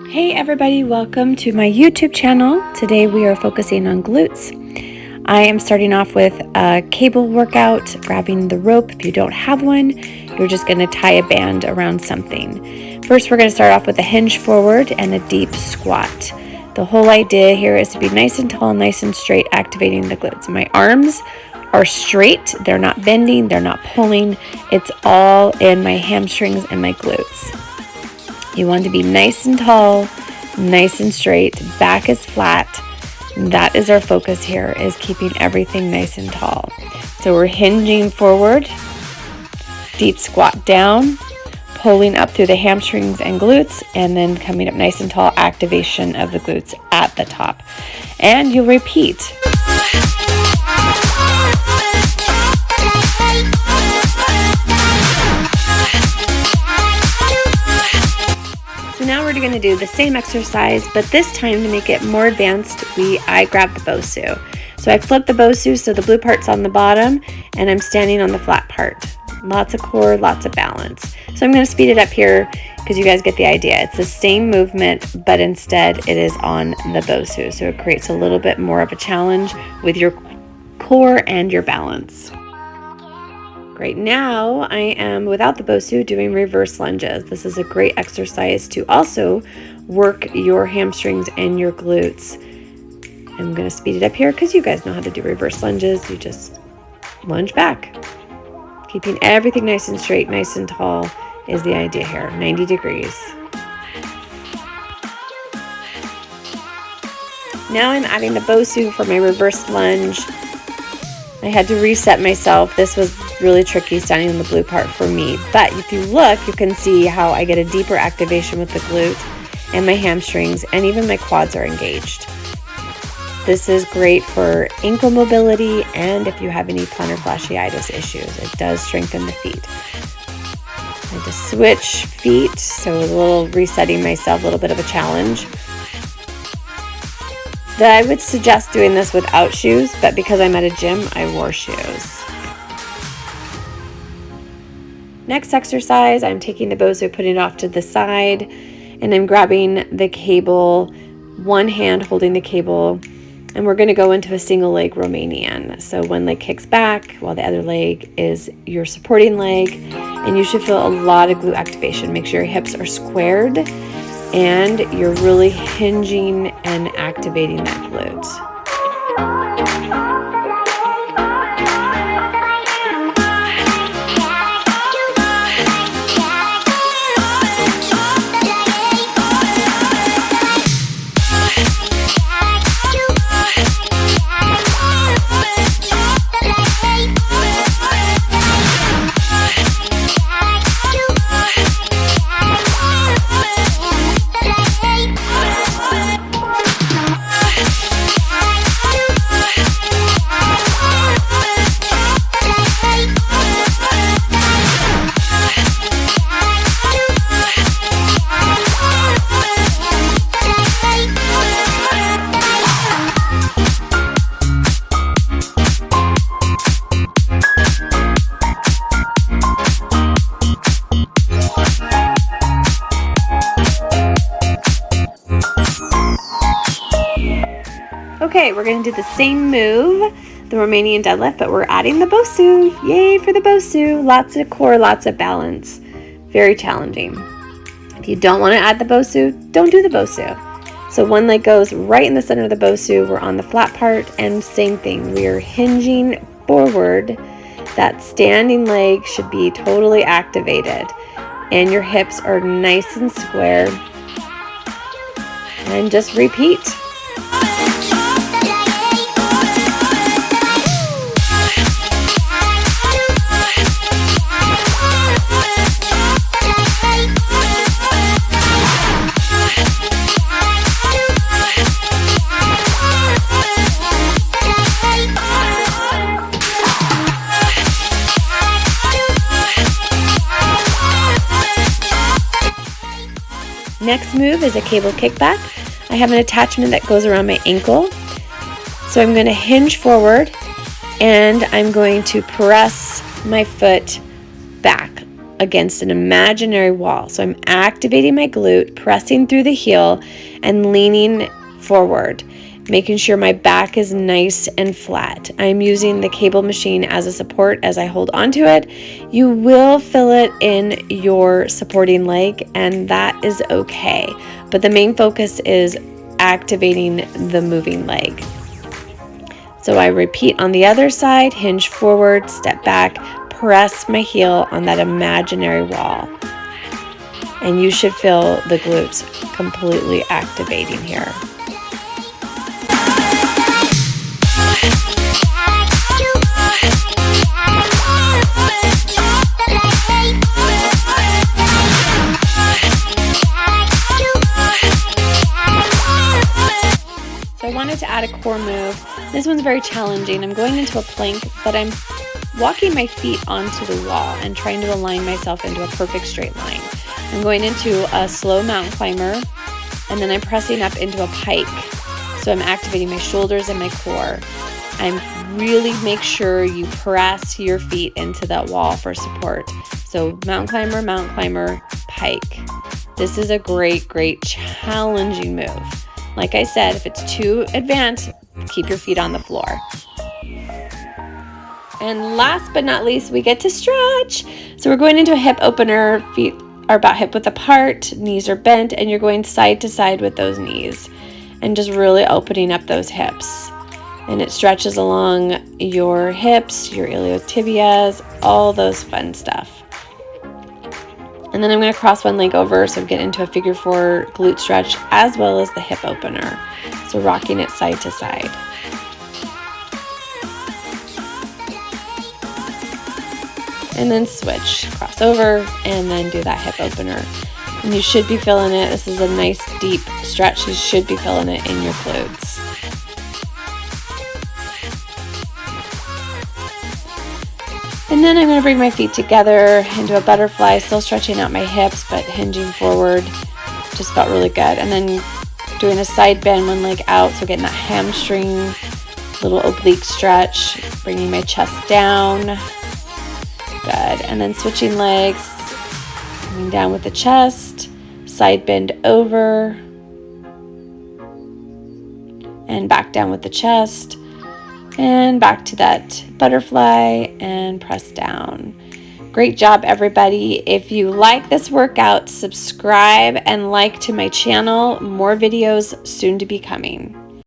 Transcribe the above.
Hey everybody, welcome to my YouTube channel. Today we are focusing on glutes. I am starting off with a cable workout, grabbing the rope. If you don't have one, you're just going to tie a band around something. First, we're going to start off with a hinge forward and a deep squat. The whole idea here is to be nice and tall, nice and straight, activating the glutes. My arms are straight. They're not bending. They're not pulling. It's all in my hamstrings and my glutes. You want to be nice and tall, nice and straight, back is flat. That is our focus here, is keeping everything nice and tall. So we're hinging forward, deep squat down, pulling up through the hamstrings and glutes, and then coming up nice and tall, activation of the glutes at the top. And you'll repeat. Now we're going to do the same exercise, but this time to make it more advanced, I grab the bosu. So I flip the bosu so the blue part's on the bottom and I'm standing on the flat part. Lots of core, lots of balance. So I'm going to speed it up here because you guys get the idea. It's the same movement, but instead it is on the bosu. So it creates a little bit more of a challenge with your core and your balance. Right now, I am, without the bosu, doing reverse lunges. This is a great exercise to also work your hamstrings and your glutes. I'm going to speed it up here because you guys know how to do reverse lunges. You just lunge back. Keeping everything nice and straight, nice and tall is the idea here. 90 degrees. Now I'm adding the bosu for my reverse lunge. I had to reset myself. This was really tricky standing on the blue part for me. But if you look, you can see how I get a deeper activation with the glute and my hamstrings, and even my quads are engaged. This is great for ankle mobility and if you have any plantar fasciitis issues. It does strengthen the feet. I had to switch feet, so a little resetting myself, a little bit of a challenge. I would suggest doing this without shoes, but because I'm at a gym, I wore shoes. Next exercise, I'm taking the bosu, putting it off to the side, and I'm grabbing the cable, one hand holding the cable, and we're going to go into a single leg Romanian. So one leg kicks back while the other leg is your supporting leg, and you should feel a lot of glute activation. Make sure your hips are squared and you're really hinging and activating that glute. Okay, we're going to do the same move, the Romanian deadlift, but we're adding the bosu. Yay for the bosu. Lots of core, lots of balance. Very challenging. If you don't want to add the bosu, don't do the bosu. So one leg goes right in the center of the bosu. We're on the flat part, and same thing. We are hinging forward. That standing leg should be totally activated, and your hips are nice and square. And just repeat. Next move is a cable kickback. I have an attachment that goes around my ankle. So I'm going to hinge forward and I'm going to press my foot back against an imaginary wall. So I'm activating my glute, pressing through the heel and leaning forward, making sure my back is nice and flat. I'm using the cable machine as a support as I hold onto it. You will feel it in your supporting leg, and that is okay. But the main focus is activating the moving leg. So I repeat on the other side, hinge forward, step back, press my heel on that imaginary wall. And you should feel the glutes completely activating here. So I wanted to add a core move. This one's very challenging. I'm going into a plank, but I'm walking my feet onto the wall and trying to align myself into a perfect straight line. I'm going into a slow mountain climber, and then I'm pressing up into a pike. So I'm activating my shoulders and my core. I'm really make sure you press your feet into that wall for support. So mountain climber, pike. This is a great, great challenging move. Like I said, if it's too advanced, keep your feet on the floor. And last but not least, we get to stretch. So we're going into a hip opener. Feet are about hip width apart, knees are bent, and you're going side to side with those knees and just really opening up those hips. And it stretches along your hips, your iliotibias, all those fun stuff. And then I'm going to cross one leg over, so get into a figure 4 glute stretch as well as the hip opener. So rocking it side to side. And then switch, cross over, and then do that hip opener. And you should be feeling it. This is a nice deep stretch. You should be feeling it in your glutes. And then I'm going to bring my feet together into a butterfly, still stretching out my hips, but hinging forward. Just felt really good. And then doing a side bend, one leg out, so getting that hamstring, little oblique stretch, bringing my chest down. Good. And then switching legs, coming down with the chest, side bend over, and back down with the chest. And back to that butterfly and press down. Great job, everybody. If you like this workout, subscribe and like to my channel. More videos soon to be coming.